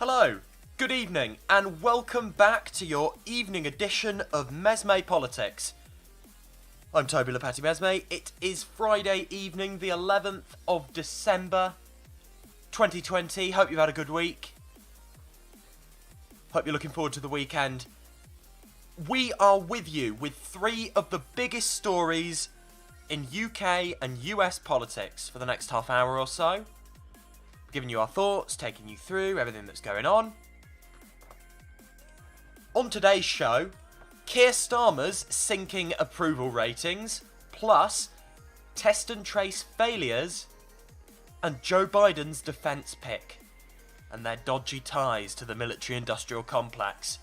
Hello, good evening, and welcome back to your evening edition of Mesme Politics. I'm Toby Lepati Mesme. It is Friday evening, the 11th of December, 2020. Hope you've had a good week. Hope you're looking forward to the weekend. We are with you with three of the biggest stories in UK and US politics for the next half hour or so. Giving you our thoughts, taking you through everything that's going on. On today's show, Keir Starmer's sinking approval ratings, plus test and trace failures, and Joe Biden's defence pick, and their dodgy ties to the military-industrial complex.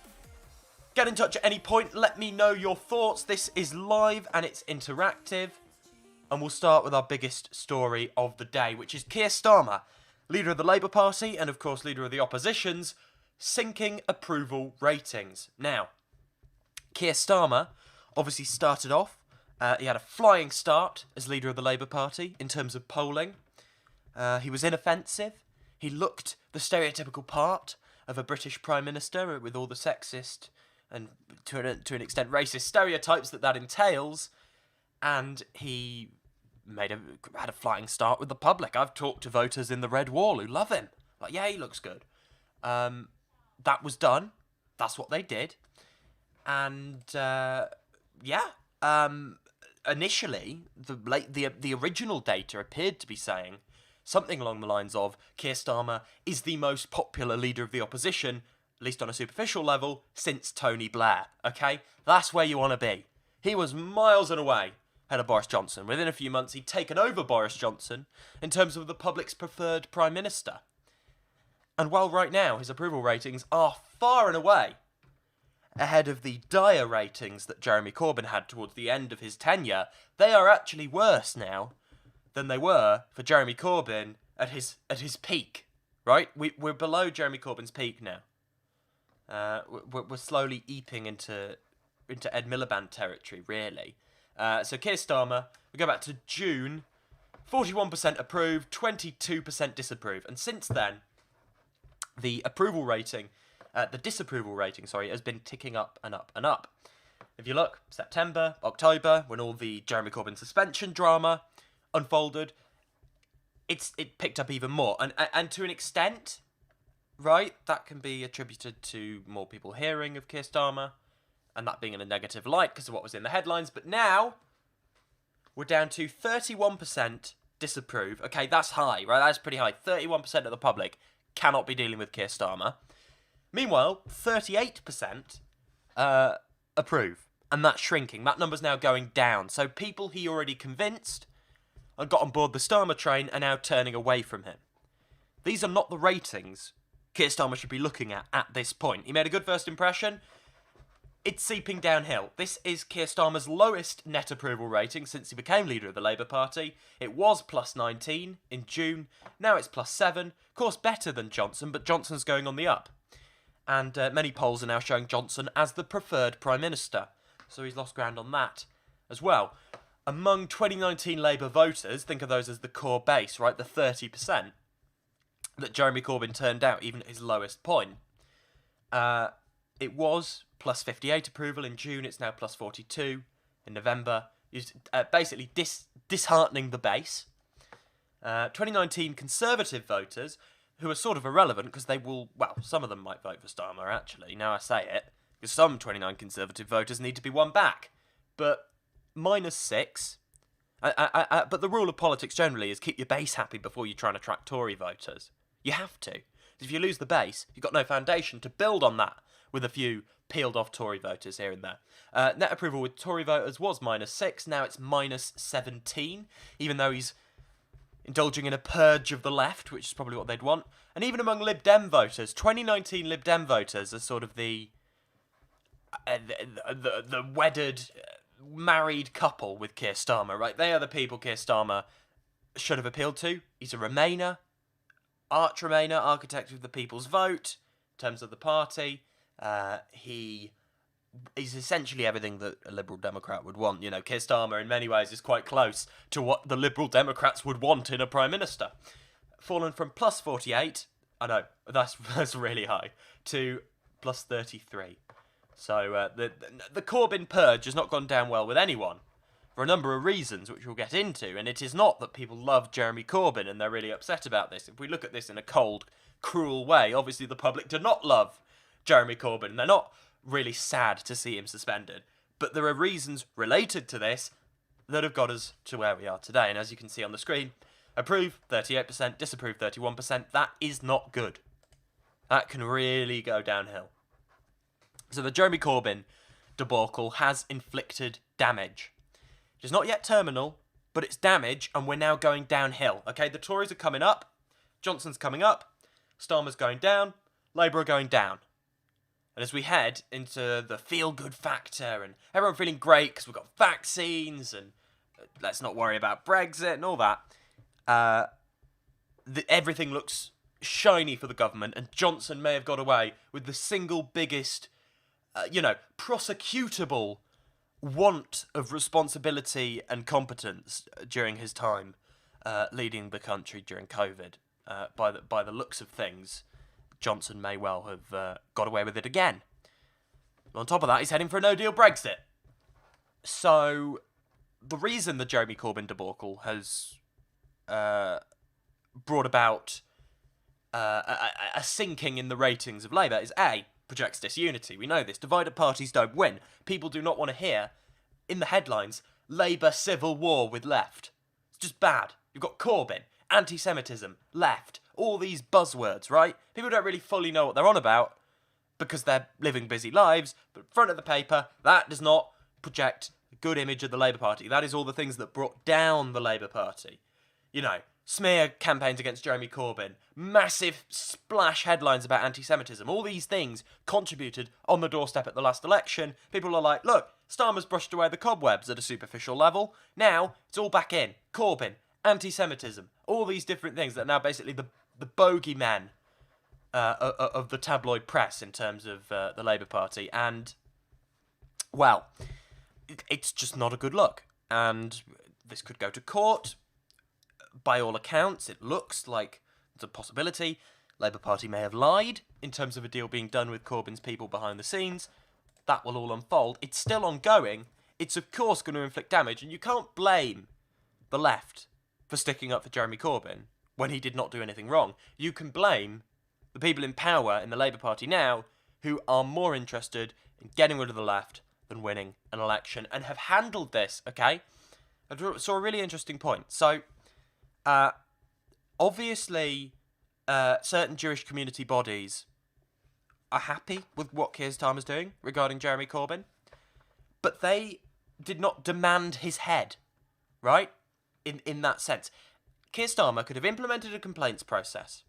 Get in touch at any point, let me know your thoughts. This is live and it's interactive. And we'll start with our biggest story of the day, which is Keir Starmer, leader of the Labour Party and, of course, leader of the opposition's sinking approval ratings. Now, Keir Starmer obviously started off. He had a flying start as leader of the Labour Party in terms of polling. He was inoffensive. He looked the stereotypical part of a British Prime Minister with all the sexist and, to an extent, racist stereotypes that entails. And he had a flying start with the public. I've talked to voters in the Red Wall who love him. Like, yeah, he looks good. That was done. That's what they did. And, initially, the original data appeared to be saying something along the lines of Keir Starmer is the most popular leader of the opposition, at least on a superficial level, since Tony Blair. Okay? That's where you want to be. He was miles and away ahead of Boris Johnson. Within a few months, he'd taken over Boris Johnson in terms of the public's preferred Prime Minister. And while right now his approval ratings are far and away ahead of the dire ratings that Jeremy Corbyn had towards the end of his tenure, they are actually worse now than they were for Jeremy Corbyn at his peak, right? We're below Jeremy Corbyn's peak now. We're slowly eeping into Ed Miliband territory, really. So Keir Starmer, we go back to June, 41% approve, 22% disapprove. And since then, the disapproval rating, has been ticking up and up and up. If you look, September, October, when all the Jeremy Corbyn suspension drama unfolded, it picked up even more. And to an extent, right, that can be attributed to more people hearing of Keir Starmer, and that being in a negative light because of what was in the headlines. But now, we're down to 31% disapprove. Okay, that's high, right? That's pretty high. 31% of the public cannot be dealing with Keir Starmer. Meanwhile, 38% approve. And that's shrinking. That number's now going down. So people he already convinced and got on board the Starmer train are now turning away from him. These are not the ratings Keir Starmer should be looking at this point. He made a good first impression. It's seeping downhill. This is Keir Starmer's lowest net approval rating since he became leader of the Labour Party. It was plus 19 in June. Now it's plus 7. Of course, better than Johnson, but Johnson's going on the up. And many polls are now showing Johnson as the preferred Prime Minister. So he's lost ground on that as well. Among 2019 Labour voters, think of those as the core base, right? The 30% that Jeremy Corbyn turned out, even at his lowest point. It was plus 58 approval in June. It's now plus 42 in November. It's basically disheartening the base. 2019 Conservative voters, who are sort of irrelevant because they will, well, some of them might vote for Starmer, actually, now I say it, because some 29 Conservative voters need to be won back. But minus 6. But the rule of politics generally is keep your base happy before you try and attract Tory voters. You have to. If you lose the base, you've got no foundation to build on that with a few peeled off Tory voters here and there. Net approval with Tory voters was minus 6, now it's minus 17, even though he's indulging in a purge of the left, which is probably what they'd want. And even among Lib Dem voters, 2019 Lib Dem voters are sort of the wedded, married couple with Keir Starmer, right? They are the people Keir Starmer should have appealed to. He's a Remainer, arch Remainer, architect of the people's vote, in terms of the party. He is essentially everything that a Liberal Democrat would want. You know, Keir Starmer in many ways is quite close to what the Liberal Democrats would want in a Prime Minister. Fallen from plus 48 I know, that's really high, to plus 33. So the Corbyn purge has not gone down well with anyone, for a number of reasons, which we'll get into. And it is not that people love Jeremy Corbyn and they're really upset about this. If we look at this in a cold, cruel way, obviously the public do not love Jeremy Corbyn. They're not really sad to see him suspended. But there are reasons related to this that have got us to where we are today. And as you can see on the screen, approve 38%, disapprove 31%. That is not good. That can really go downhill. So the Jeremy Corbyn debacle has inflicted damage. It is not yet terminal, but it's damage, and we're now going downhill. Okay, the Tories are coming up, Johnson's coming up, Starmer's going down, Labour are going down. And as we head into the feel-good factor, and everyone feeling great because we've got vaccines, and let's not worry about Brexit and all that, everything looks shiny for the government, and Johnson may have got away with the single biggest, prosecutable want of responsibility and competence during his time leading the country during COVID. By the looks of things, Johnson may well have got away with it again. On top of that, he's heading for a no-deal Brexit. So the reason the Jeremy Corbyn debacle has brought about a sinking in the ratings of Labour is A, projects disunity. We know this. Divided parties don't win. People do not want to hear, in the headlines, Labour civil war with left. It's just bad. You've got Corbyn, anti-Semitism, left, all these buzzwords, right? People don't really fully know what they're on about because they're living busy lives, but front of the paper, that does not project a good image of the Labour Party. That is all the things that brought down the Labour Party. Smear campaigns against Jeremy Corbyn, massive splash headlines about anti-Semitism, all these things contributed on the doorstep at the last election. People are like, look, Starmer's brushed away the cobwebs at a superficial level. Now, it's all back in. Corbyn, anti-Semitism, all these different things that are now basically the bogeymen of the tabloid press in terms of the Labour Party. And, well, it's just not a good look. And this could go to court. By all accounts, it looks like there's a possibility Labour Party may have lied in terms of a deal being done with Corbyn's people behind the scenes. That will all unfold. It's still ongoing. It's, of course, going to inflict damage, and you can't blame the left for sticking up for Jeremy Corbyn when he did not do anything wrong. You can blame the people in power in the Labour Party now who are more interested in getting rid of the left than winning an election and have handled this, okay? I saw a really interesting point. So, obviously, certain Jewish community bodies are happy with what Keir Starmer's doing regarding Jeremy Corbyn, but they did not demand his head, right? In that sense. Keir Starmer could have implemented a complaints process,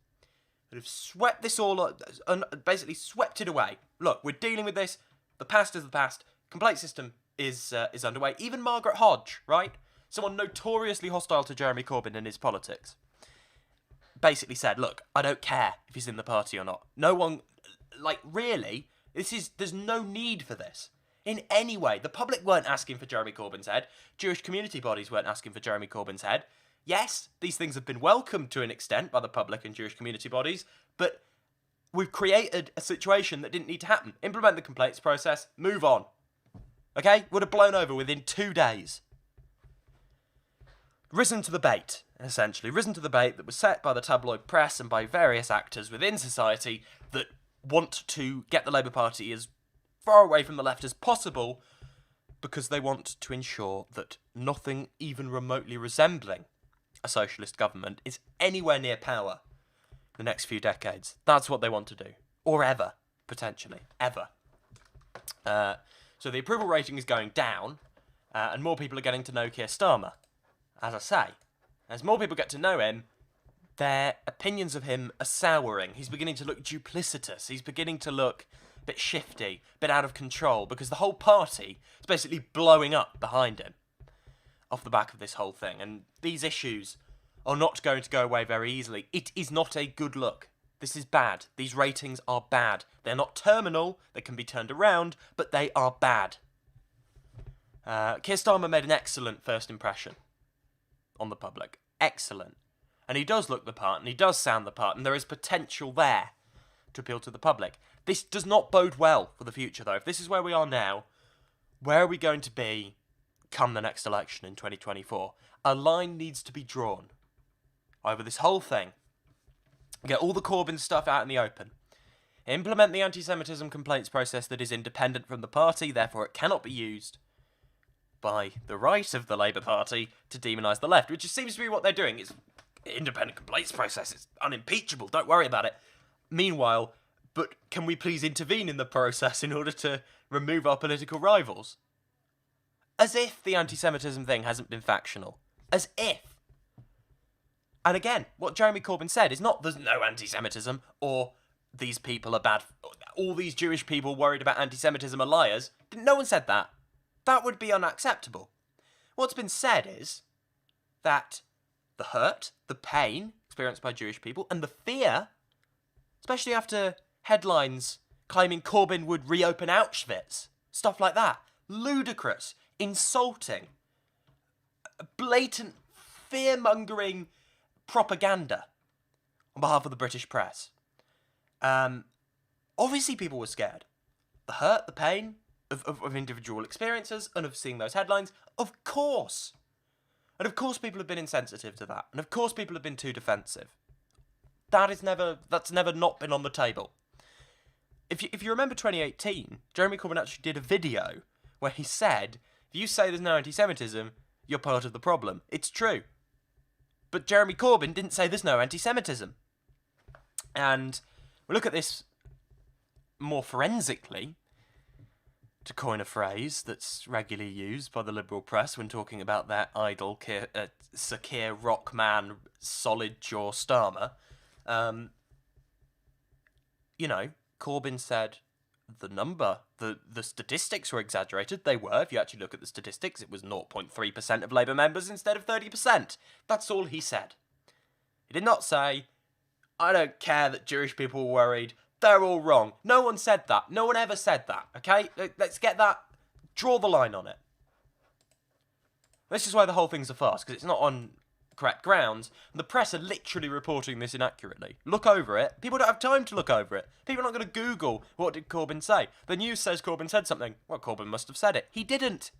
could have swept this all up, basically swept it away. Look, we're dealing with this, the past is the past, complaint system is underway. Even Margaret Hodge, right? Someone notoriously hostile to Jeremy Corbyn and his politics, basically said, look, I don't care if he's in the party or not. No one, really, there's no need for this. In any way. The public weren't asking for Jeremy Corbyn's head. Jewish community bodies weren't asking for Jeremy Corbyn's head. Yes, these things have been welcomed to an extent by the public and Jewish community bodies, but we've created a situation that didn't need to happen. Implement the complaints process, move on. Okay? Would have blown over within 2 days. Risen to the bait, essentially. Risen to the bait that was set by the tabloid press and by various actors within society that want to get the Labour Party as far away from the left as possible because they want to ensure that nothing even remotely resembling a socialist government is anywhere near power the next few decades. That's what they want to do. Or ever, potentially. Ever. So the approval rating is going down, and more people are getting to know Keir Starmer. As I say, as more people get to know him, their opinions of him are souring. He's beginning to look duplicitous. He's beginning to look a bit shifty, a bit out of control, because the whole party is basically blowing up behind him off the back of this whole thing. And these issues are not going to go away very easily. It is not a good look. This is bad. These ratings are bad. They're not terminal. They can be turned around, but they are bad. Keir Starmer made an excellent first impression on the public. Excellent. and he does look the part, and he does sound the part, and there is potential there to appeal to the public. This does not bode well for the future, though. If this is where we are now, where are we going to be come the next election in 2024? A line needs to be drawn over this whole thing. Get all the Corbyn stuff out in the open. Implement the anti-Semitism complaints process that is independent from the party, therefore it cannot be used by the right of the Labour Party to demonise the left, which seems to be what they're doing. It's independent complaints process. It's unimpeachable. Don't worry about it. Meanwhile, but can we please intervene in the process in order to remove our political rivals? As if the anti-Semitism thing hasn't been factional. As if. And again, what Jeremy Corbyn said is not there's no anti-Semitism or these people are bad. All these Jewish people worried about anti-Semitism are liars. No one said that. That would be unacceptable. What's been said is that the hurt, the pain experienced by Jewish people, and the fear, especially after headlines claiming Corbyn would reopen Auschwitz, stuff like that, ludicrous, insulting, blatant, fear-mongering propaganda on behalf of the British press. Obviously people were scared. The hurt, the pain of individual experiences and of seeing those headlines, of course. And of course people have been insensitive to that. And of course people have been too defensive. That's never not been on the table. If you remember 2018, Jeremy Corbyn actually did a video where he said, if you say there's no anti-Semitism, you're part of the problem. It's true. But Jeremy Corbyn didn't say there's no anti-Semitism. And we look at this more forensically, to coin a phrase that's regularly used by the liberal press when talking about their idol, Sir Keir Rockman, solid jaw Starmer. Corbyn said the statistics were exaggerated. They were. If you actually look at the statistics, it was 0.3% of Labour members instead of 30%. That's all he said. He did not say, I don't care that Jewish people were worried. They're all wrong. No one said that. No one ever said that, okay? Let's get that. Draw the line on it. This is why the whole thing's a farce, because it's not on correct grounds. The press are literally reporting this inaccurately. Look over it. People don't have time to look over it. People are not going to Google, what did Corbyn say? The news says Corbyn said something. Well, Corbyn must have said it. He didn't.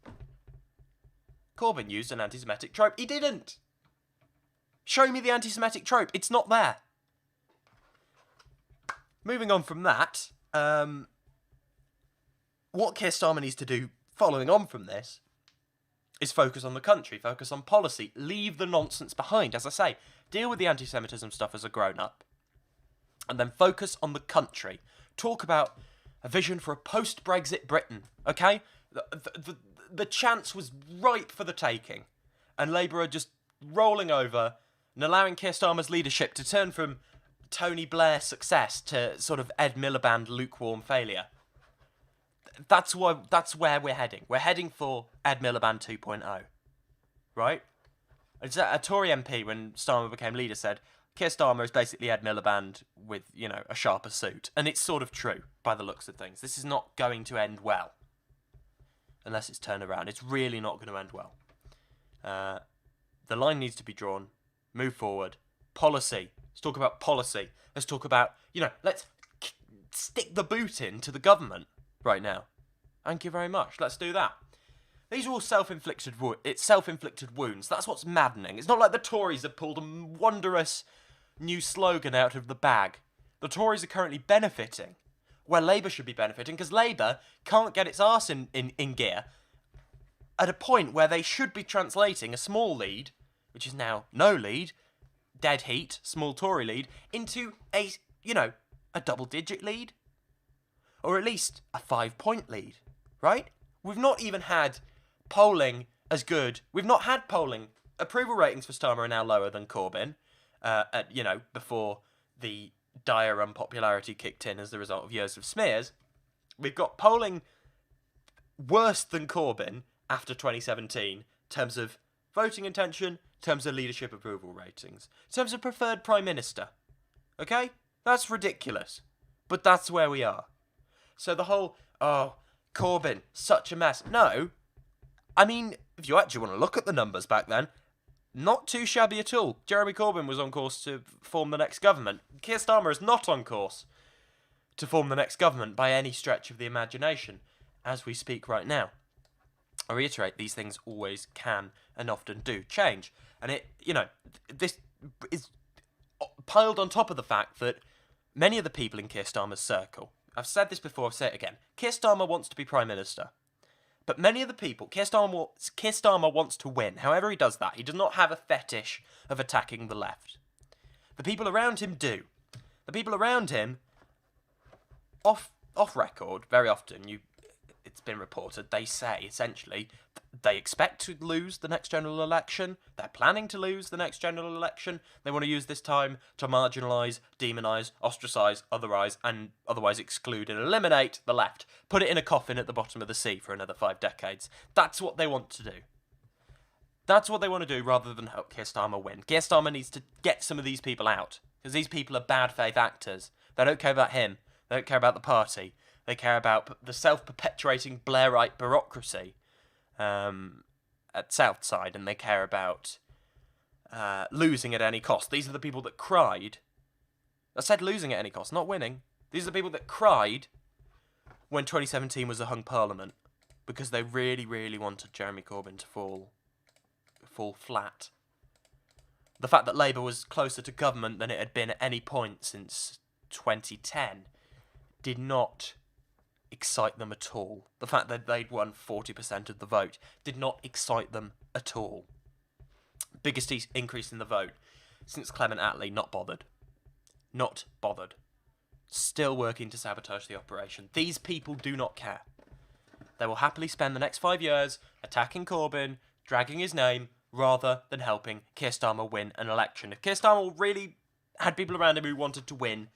Corbyn used an anti-Semitic trope. He didn't. Show me the anti-Semitic trope. It's not there. Moving on from that, what Keir Starmer needs to do, following on from this, is focus on the country, focus on policy, leave the nonsense behind. As I say, deal with the anti-Semitism stuff as a grown-up, and then focus on the country. Talk about a vision for a post-Brexit Britain, okay? The chance was ripe for the taking, and Labour are just rolling over and allowing Keir Starmer's leadership to turn from Tony Blair success to sort of Ed Miliband lukewarm failure. That's where we're heading. We're heading for Ed Miliband 2.0. Right? A Tory MP, when Starmer became leader, said, Keir Starmer is basically Ed Miliband with, a sharper suit. And it's sort of true, by the looks of things. This is not going to end well. Unless it's turned around. It's really not going to end well. The line needs to be drawn. Move forward. Policy. Let's talk about policy. Let's talk about, let's stick the boot into the government right now. Thank you very much. Let's do that. These are all self-inflicted wounds. That's what's maddening. It's not like the Tories have pulled a wondrous new slogan out of the bag. The Tories are currently benefiting where Labour should be benefiting, because Labour can't get its arse in gear at a point where they should be translating a small lead, which is now no lead, dead heat, small Tory lead, into a double-digit lead. Or at least a 5-point lead, right? We've not even had polling as good. We've not had polling. Approval ratings for Starmer are now lower than Corbyn, before the dire unpopularity kicked in as the result of years of smears. We've got polling worse than Corbyn after 2017 in terms of voting intention, in terms of leadership approval ratings, in terms of preferred Prime Minister. Okay? That's ridiculous. But that's where we are. So the whole, Corbyn, such a mess. No. I mean, if you actually want to look at the numbers back then, Not too shabby at all. Jeremy Corbyn was on course to form the next government. Keir Starmer is not on course to form the next government by any stretch of the imagination, as we speak right now. I reiterate, these things always can and often do change. And this is piled on top of the fact that many of the people in Keir Starmer's circle, I've said this before, I'll say it again, Keir Starmer wants to be Prime Minister. But many of the people, Keir Starmer wants to win. However he does that, he does not have a fetish of attacking the left. The people around him do. The people around him, off record, very often, it's been reported, they say, essentially, they expect to lose the next general election, they're planning to lose the next general election, they want to use this time to marginalise, demonise, ostracise, and otherwise exclude and eliminate the left, put it in a coffin at the bottom of the sea for another 5 decades. That's what they want to do. That's what they want to do rather than help Keir Starmer win. Keir Starmer needs to get some of these people out, because these people are bad faith actors. They don't care about him, they don't care about the party. They care about the self-perpetuating Blairite bureaucracy at Southside, and they care about losing at any cost. These are the people that cried. I said losing at any cost, not winning. These are the people that cried when 2017 was a hung parliament, because they really, really wanted Jeremy Corbyn to fall flat. The fact that Labour was closer to government than it had been at any point since 2010 did not excite them at all. The fact that they'd won 40% of the vote did not excite them at all. Biggest increase in the vote since Clement Attlee. Not bothered. Not bothered. Still working to sabotage the operation. These people do not care. They will happily spend the next 5 years attacking Corbyn, dragging his name, rather than helping Keir Starmer win an election. If Keir Starmer really had people around him who wanted to win,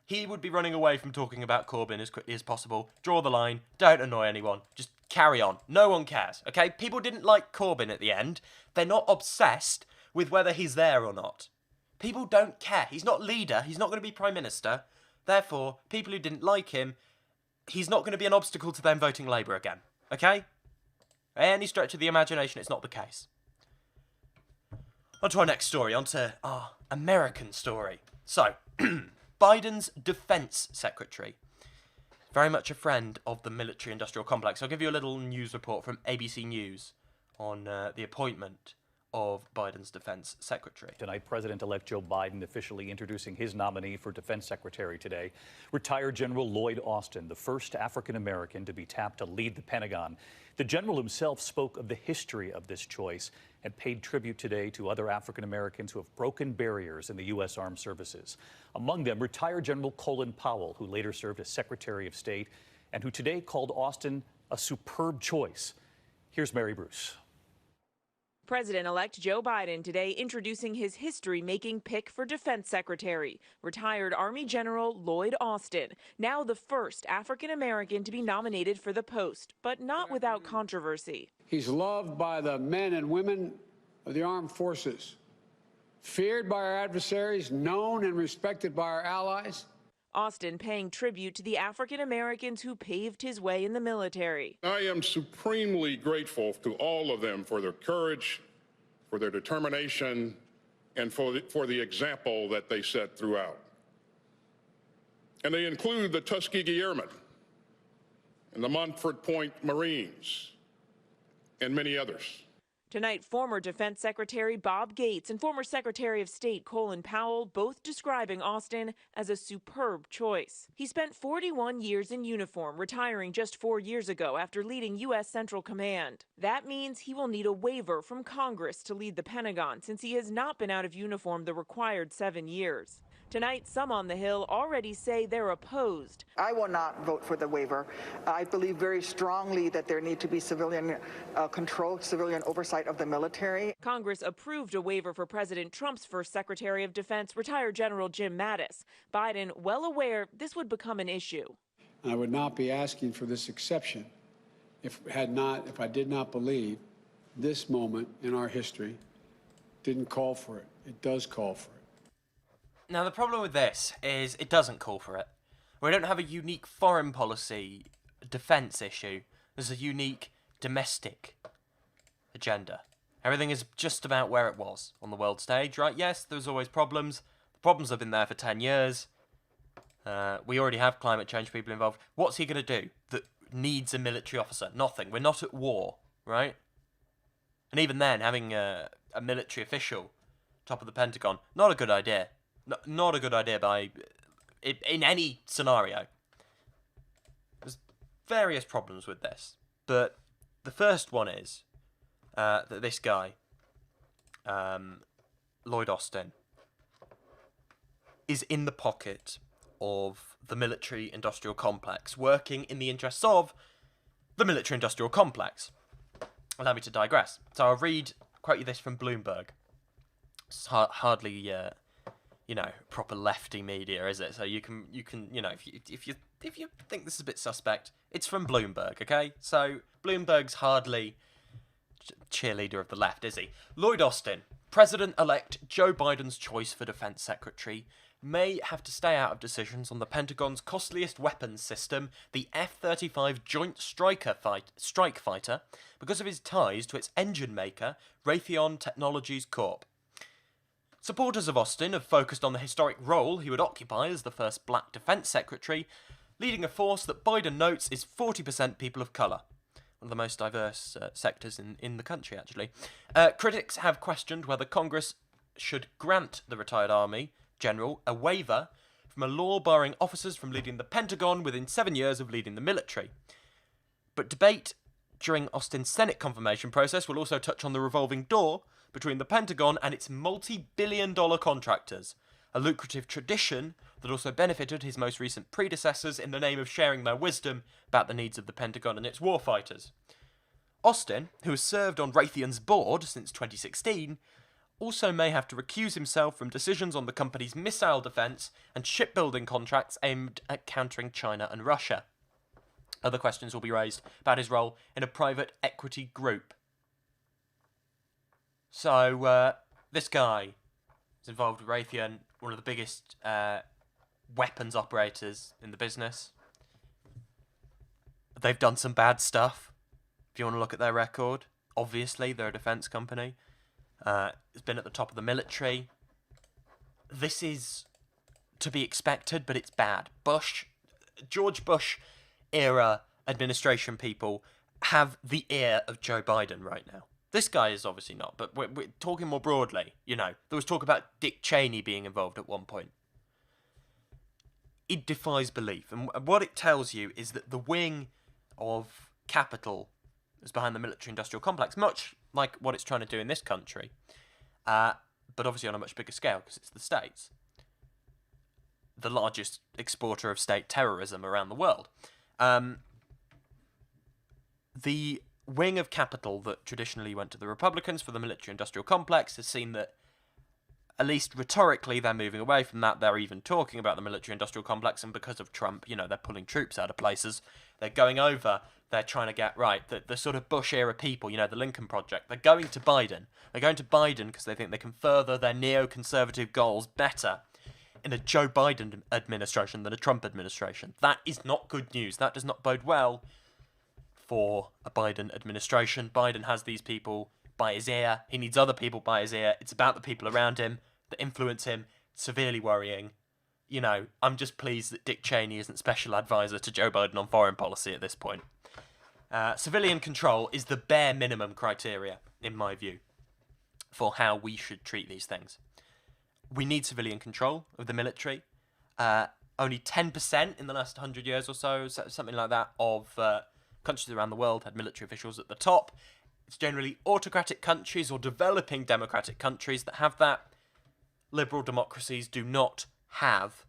he would be running away from talking about Corbyn as quickly as possible. Draw the line. Don't annoy anyone. Just carry on. No one cares, okay? People didn't like Corbyn at the end. They're not obsessed with whether he's there or not. People don't care. He's not leader. He's not going to be Prime Minister. Therefore, people who didn't like him, he's not going to be an obstacle to them voting Labour again, okay? Any stretch of the imagination, it's not the case. On to our next story. On to our American story. So, Biden's defense secretary, very much a friend of the military-industrial complex. I'll give you a little news report from ABC News on the appointment of Biden's defense secretary. Tonight, President-elect Joe Biden officially introducing his nominee for defense secretary today. Retired General Lloyd Austin, the first African-American to be tapped to lead the Pentagon. The general himself spoke of the history of this choice and paid tribute today to other African-Americans who have broken barriers in the U.S. Armed Services. Among them, retired General Colin Powell, who later served as Secretary of State and who today called Austin a superb choice. Here's Mary Bruce. President-elect Joe Biden today introducing his history-making pick for defense secretary, retired Army General Lloyd Austin, now the first African-American to be nominated for the post, but not without controversy. He's loved by the men and women of the armed forces, feared by our adversaries, known and respected by our allies. Austin paying tribute to the African-Americans who paved his way in the military. I am supremely grateful to all of them for their courage, for their determination, and for the example that they set throughout. And they include the Tuskegee Airmen and the Montford Point Marines and many others. Tonight, former Defense Secretary Bob Gates and former Secretary of State Colin Powell both describing Austin as a superb choice. He spent 41 years in uniform, retiring just 4 years ago after leading U.S. Central Command. That means he will need a waiver from Congress to lead the Pentagon, since he has not been out of uniform the required 7 years. Tonight, some on the Hill already say they're opposed. I will not vote for the waiver. I believe very strongly that there need to be civilian control, civilian oversight of the military. Congress approved a waiver for President Trump's first Secretary of Defense, retired General Jim Mattis. Biden, well aware this would become an issue. I would not be asking for this exception if I did not believe this moment in our history didn't call for it. It does call for it. Now, the problem with this is it doesn't call for it. We don't have a unique foreign policy defence issue. There's a unique domestic agenda. Everything is just about where it was on the world stage, right? Yes, there's always problems. The problems have been there for 10 years. We already have climate change people involved. What's he going to do that needs a military officer? Nothing. We're not at war, right? And even then, having a military official top of the Pentagon, not a good idea. Not a good idea in any scenario. There's various problems with this. But the first one is that this guy, Lloyd Austin, is in the pocket of the military-industrial complex, working in the interests of the military-industrial complex. Allow me to digress. So I'll quote you this from Bloomberg. It's hardly, proper lefty media, is it? So you can, if you think this is a bit suspect, it's from Bloomberg, okay? So Bloomberg's hardly cheerleader of the left, is he? Lloyd Austin, President-elect Joe Biden's choice for Defense Secretary, may have to stay out of decisions on the Pentagon's costliest weapons system, the F-35 Joint Strike Fighter, because of his ties to its engine maker, Raytheon Technologies Corp. Supporters of Austin have focused on the historic role he would occupy as the first black defense secretary, leading a force that Biden notes is 40% people of colour. One of the most diverse sectors in the country, actually. Critics have questioned whether Congress should grant the retired Army general a waiver from a law barring officers from leading the Pentagon within 7 years of leading the military. But debate during Austin's Senate confirmation process will also touch on the revolving door between the Pentagon and its multi-billion-dollar contractors, a lucrative tradition that also benefited his most recent predecessors in the name of sharing their wisdom about the needs of the Pentagon and its warfighters. Austin, who has served on Raytheon's board since 2016, also may have to recuse himself from decisions on the company's missile defense and shipbuilding contracts aimed at countering China and Russia. Other questions will be raised about his role in a private equity group. So, this guy is involved with Raytheon, one of the biggest weapons operators in the business. They've done some bad stuff, if you want to look at their record. Obviously, they're a defense company. It's been at the top of the military. This is to be expected, but it's bad. George Bush era administration people have the ear of Joe Biden right now. This guy is obviously not, but we're talking more broadly. There was talk about Dick Cheney being involved at one point. It defies belief. And what it tells you is that the wing of capital is behind the military-industrial complex, much like what it's trying to do in this country, but obviously on a much bigger scale because it's the States. The largest exporter of state terrorism around the world. The wing of capital that traditionally went to the Republicans for the military-industrial complex has seen that, at least rhetorically, they're moving away from that. They're even talking about the military-industrial complex, and because of Trump, they're pulling troops out of places. They're going over, they're trying to get right. The sort of Bush-era people, the Lincoln Project, they're going to Biden. They're going to Biden because they think they can further their neoconservative goals better in a Joe Biden administration than a Trump administration. That is not good news. That does not bode well for a Biden administration. Biden has these people by his ear. He needs other people by his ear. It's about the people around him that influence him. It's severely worrying. I'm just pleased that Dick Cheney isn't special advisor to Joe Biden on foreign policy at this point. Civilian control is the bare minimum criteria, in my view, for how we should treat these things. We need civilian control of the military. Only 10% in the last 100 years or so, something like that, of countries around the world had military officials at the top. It's generally autocratic countries or developing democratic countries that have that. Liberal democracies do not have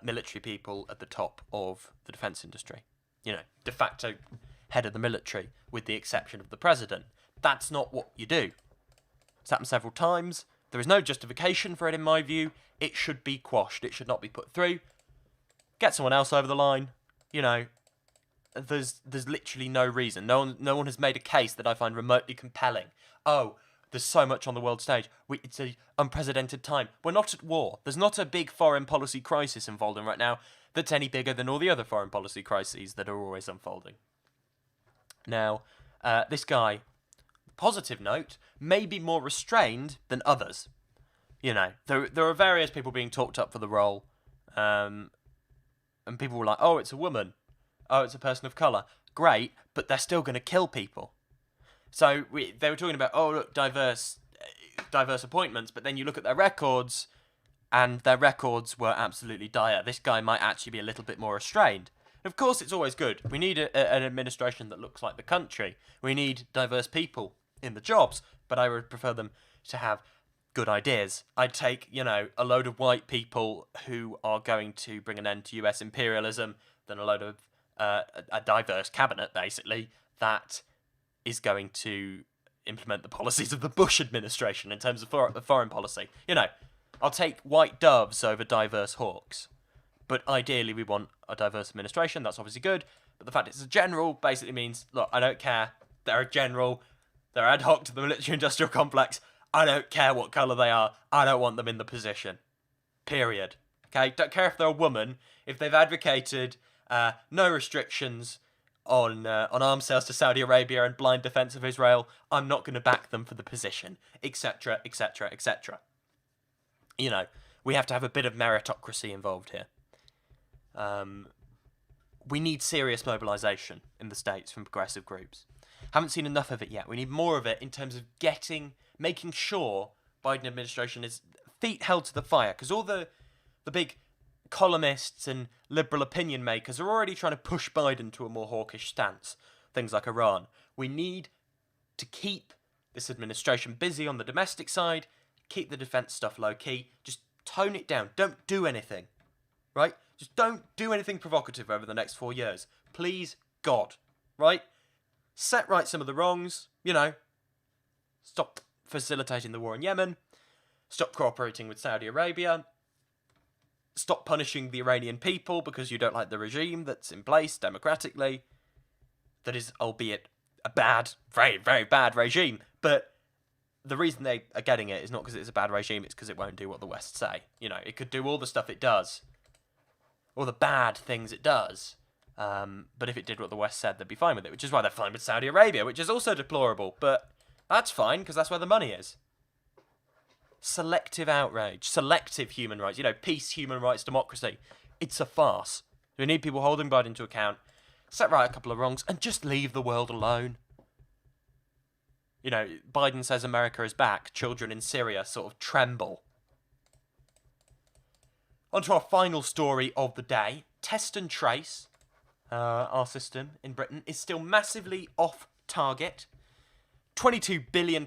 military people at the top of the defence industry. De facto head of the military, with the exception of the president. That's not what you do. It's happened several times. There is no justification for it, in my view. It should be quashed. It should not be put through. Get someone else over the line. There's literally no reason. No one has made a case that I find remotely compelling. Oh, there's so much on the world stage. It's an unprecedented time. We're not at war. There's not a big foreign policy crisis unfolding right now that's any bigger than all the other foreign policy crises that are always unfolding. Now, this guy, positive note, may be more restrained than others. You know, there are various people being talked up for the role, and people were like, oh, it's a woman, oh, it's a person of colour. Great, but they're still going to kill people. So they were talking about, oh, look, diverse appointments, but then you look at their records, and their records were absolutely dire. This guy might actually be a little bit more restrained. Of course, it's always good. We need an administration that looks like the country. We need diverse people in the jobs, but I would prefer them to have good ideas. I'd take, a load of white people who are going to bring an end to US imperialism than a load of a diverse cabinet, basically, that is going to implement the policies of the Bush administration in terms of foreign policy. I'll take white doves over diverse hawks. But ideally, we want a diverse administration. That's obviously good. But the fact it's a general basically means, look, I don't care. They're a general. They're ad hoc to the military-industrial complex. I don't care what colour they are. I don't want them in the position. Period. Okay? Don't care if they're a woman. If they've advocated no restrictions on arms sales to Saudi Arabia and blind defence of Israel, I'm not going to back them for the position, etc., etc., etc. We have to have a bit of meritocracy involved here. We need serious mobilisation in the States from progressive groups. Haven't seen enough of it yet. We need more of it in terms of making sure Biden administration is feet held to the fire, because all the big columnists and liberal opinion makers are already trying to push Biden to a more hawkish stance. Things like Iran. We need to keep this administration busy on the domestic side, keep the defence stuff low key, just tone it down. Don't do anything, right? Just don't do anything provocative over the next 4 years. Please, God, right? Set right some of the wrongs, Stop facilitating the war in Yemen. Stop cooperating with Saudi Arabia. Stop punishing the Iranian people because you don't like the regime that's in place democratically. That is, albeit, a bad, very, very bad regime. But the reason they are getting it is not because it's a bad regime, it's because it won't do what the West say. It could do all the stuff it does. All the bad things it does. But if it did what the West said, they'd be fine with it, which is why they're fine with Saudi Arabia, which is also deplorable. But that's fine, because that's where the money is. Selective outrage, selective human rights, peace, human rights, democracy. It's a farce. We need people holding Biden to account, set right a couple of wrongs, and just leave the world alone. Biden says America is back. Children in Syria sort of tremble. On to our final story of the day. Test and trace, our system in Britain, is still massively off target. £22 billion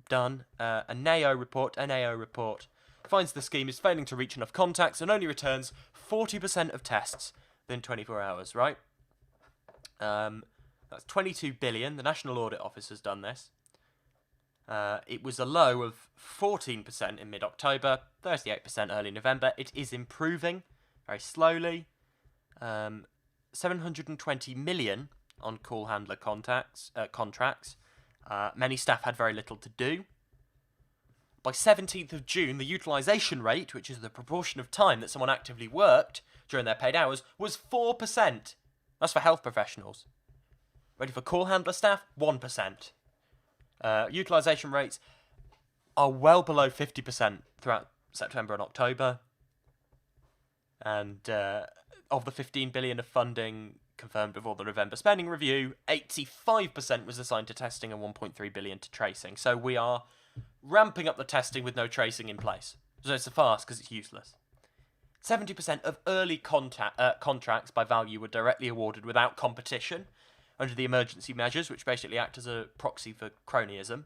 done. A NAO report finds the scheme is failing to reach enough contacts and only returns 40% of tests within 24 hours, right? That's 22 billion. The National Audit Office has done this. It was a low of 14% in mid-October, 38% early November. It is improving very slowly. 720 million on call handler contracts. Many staff had very little to do. By 17th of June, the utilisation rate, which is the proportion of time that someone actively worked during their paid hours, was 4%. That's for health professionals. Ready for call handler staff? 1%. Utilisation rates are well below 50% throughout September and October. And of the 15 billion of funding confirmed before the November spending review, 85% was assigned to testing and 1.3 billion to tracing. So we are ramping up the testing with no tracing in place. So it's a farce because it's useless. 70% of early contracts by value were directly awarded without competition under the emergency measures, which basically act as a proxy for cronyism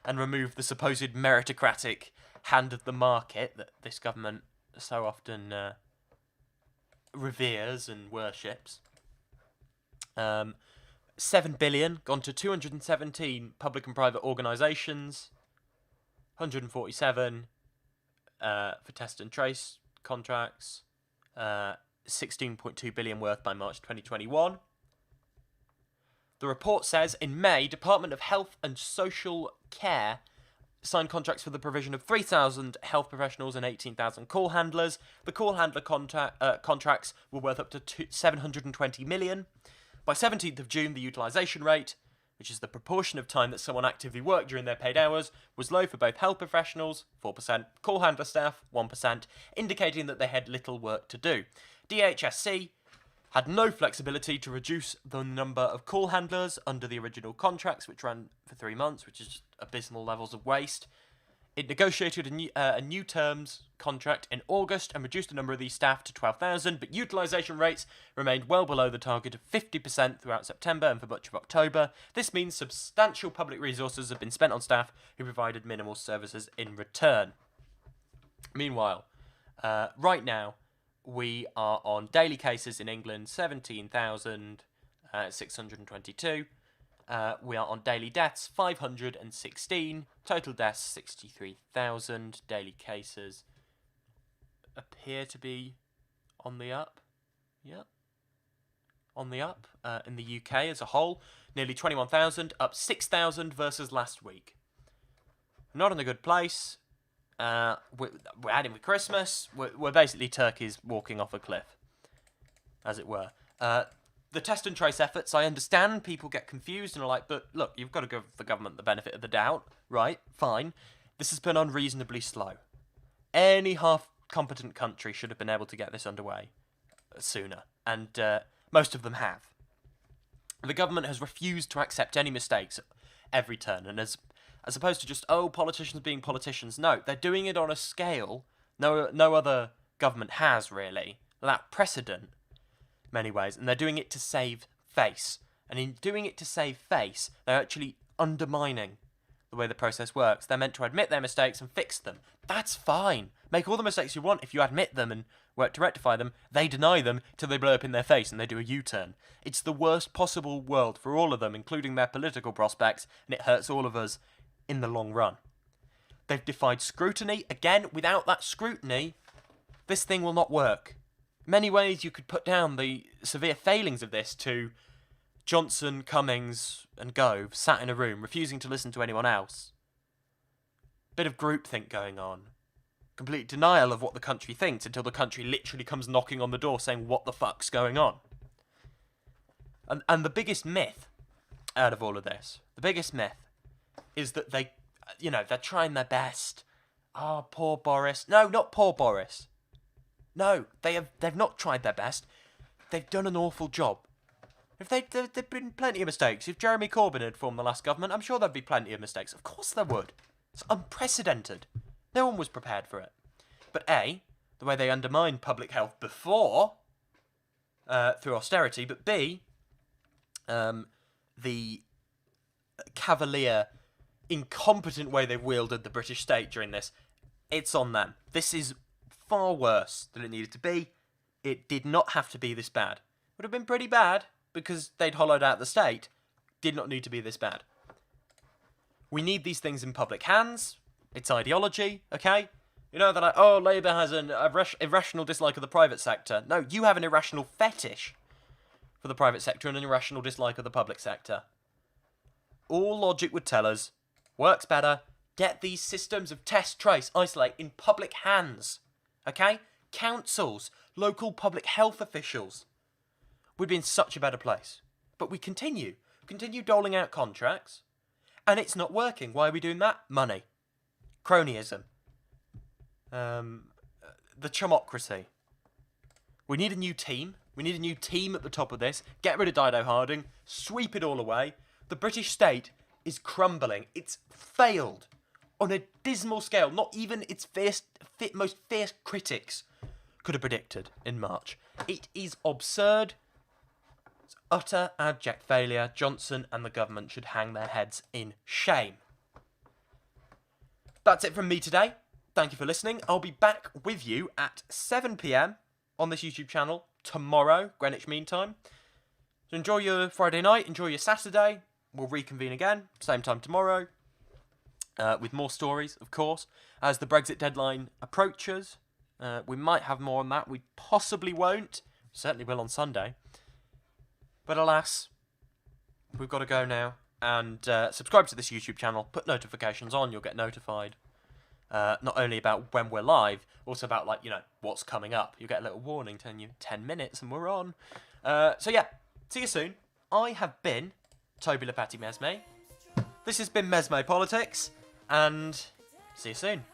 and remove the supposed meritocratic hand of the market that this government so often reveres and worships. 7 billion gone to 217 public and private organisations, 147 for test and trace contracts, 16.2 billion worth by March 2021. The report says in May, Department of Health and Social Care signed contracts for the provision of 3,000 health professionals and 18,000 call handlers. The call handler contracts were worth up to 720 million. By 17th of June, the utilisation rate which is the proportion of time that someone actively worked during their paid hours, was low for both health professionals, 4%, call handler staff, 1%, indicating that they had little work to do. DHSC had no flexibility to reduce the number of call handlers under the original contracts, which ran for 3 months, which is just abysmal levels of waste. It negotiated a new terms contract in August and reduced the number of these staff to 12,000, but utilisation rates remained well below the target of 50% throughout September and for much of October. This means substantial public resources have been spent on staff who provided minimal services in return. Meanwhile, right now, we are on daily cases in England, 17,622. We are on daily deaths, 516. Total deaths, 63,000. Daily cases appear to be on the up. Yep. On the up. In the UK as a whole, nearly 21,000, up 6,000 versus last week. Not in a good place. We're adding with Christmas. We're basically turkeys walking off a cliff, as it were. The test and trace efforts, I understand people get confused and are like, but look, you've got to give the government the benefit of the doubt, right? Fine. This has been unreasonably slow. Any half-competent country should have been able to get this underway sooner, and most of them have. The government has refused to accept any mistakes at every turn, and as opposed to just, politicians being politicians, no, they're doing it on a scale no other government has, really, without precedent. Many ways, and they're doing it to save face. And in doing it to save face, they're actually undermining the way the process works. They're meant to admit their mistakes and fix them. That's fine. Make all the mistakes you want if you admit them and work to rectify them. They deny them till they blow up in their face and they do a U-turn. It's the worst possible world for all of them, including their political prospects, and it hurts all of us in the long run. They've defied scrutiny. Again, without that scrutiny, this thing will not work. Many ways you could put down the severe failings of this to Johnson, Cummings and Gove sat in a room refusing to listen to anyone else. Bit of groupthink going on. Complete denial of what the country thinks until the country literally comes knocking on the door saying what the fuck's going on. And the biggest myth out of all of this, the biggest myth is that they're trying their best. Oh, poor Boris. No, not poor Boris. No, they've not tried their best. They've done an awful job. If there'd been plenty of mistakes. If Jeremy Corbyn had formed the last government, I'm sure there'd be plenty of mistakes. Of course there would. It's unprecedented. No one was prepared for it. But A, the way they undermined public health before, through austerity, but B, the cavalier, incompetent way they've wielded the British state during this, it's on them. This is far worse than it needed to be. It did not have to be this bad. Would have been pretty bad because they'd hollowed out the state. Did not need to be this bad. We need these things in public hands. It's ideology, okay? You know, they're like, Labour has an irrational dislike of the private sector. No, you have an irrational fetish for the private sector and an irrational dislike of the public sector. All logic would tell us, works better, get these systems of test, trace, isolate in public hands. Okay? Councils, local public health officials. We'd be in such a better place. But we continue doling out contracts, and it's not working. Why are we doing that? Money. Cronyism. The chumocracy. We need a new team. We need a new team at the top of this. Get rid of Dido Harding. Sweep it all away. The British state is crumbling. It's failed on a dismal scale. Not even its most fierce critics could have predicted in March. It is absurd. It's utter abject failure. Johnson and the government should hang their heads in shame. That's it from me today. Thank you for listening. I'll be back with you at 7 p.m. on this YouTube channel tomorrow, Greenwich Mean Time. So enjoy your Friday night, enjoy your Saturday. We'll reconvene again, same time tomorrow, with more stories, of course. As the Brexit deadline approaches, we might have more on that. We possibly won't. Certainly will on Sunday. But alas, we've got to go now. And subscribe to this YouTube channel. Put notifications on. You'll get notified. Not only about when we're live, also about, what's coming up. You'll get a little warning telling you 10 minutes and we're on. So yeah, see you soon. I have been Toby Lepati Mesme. This has been Mesme Politics, and see you soon.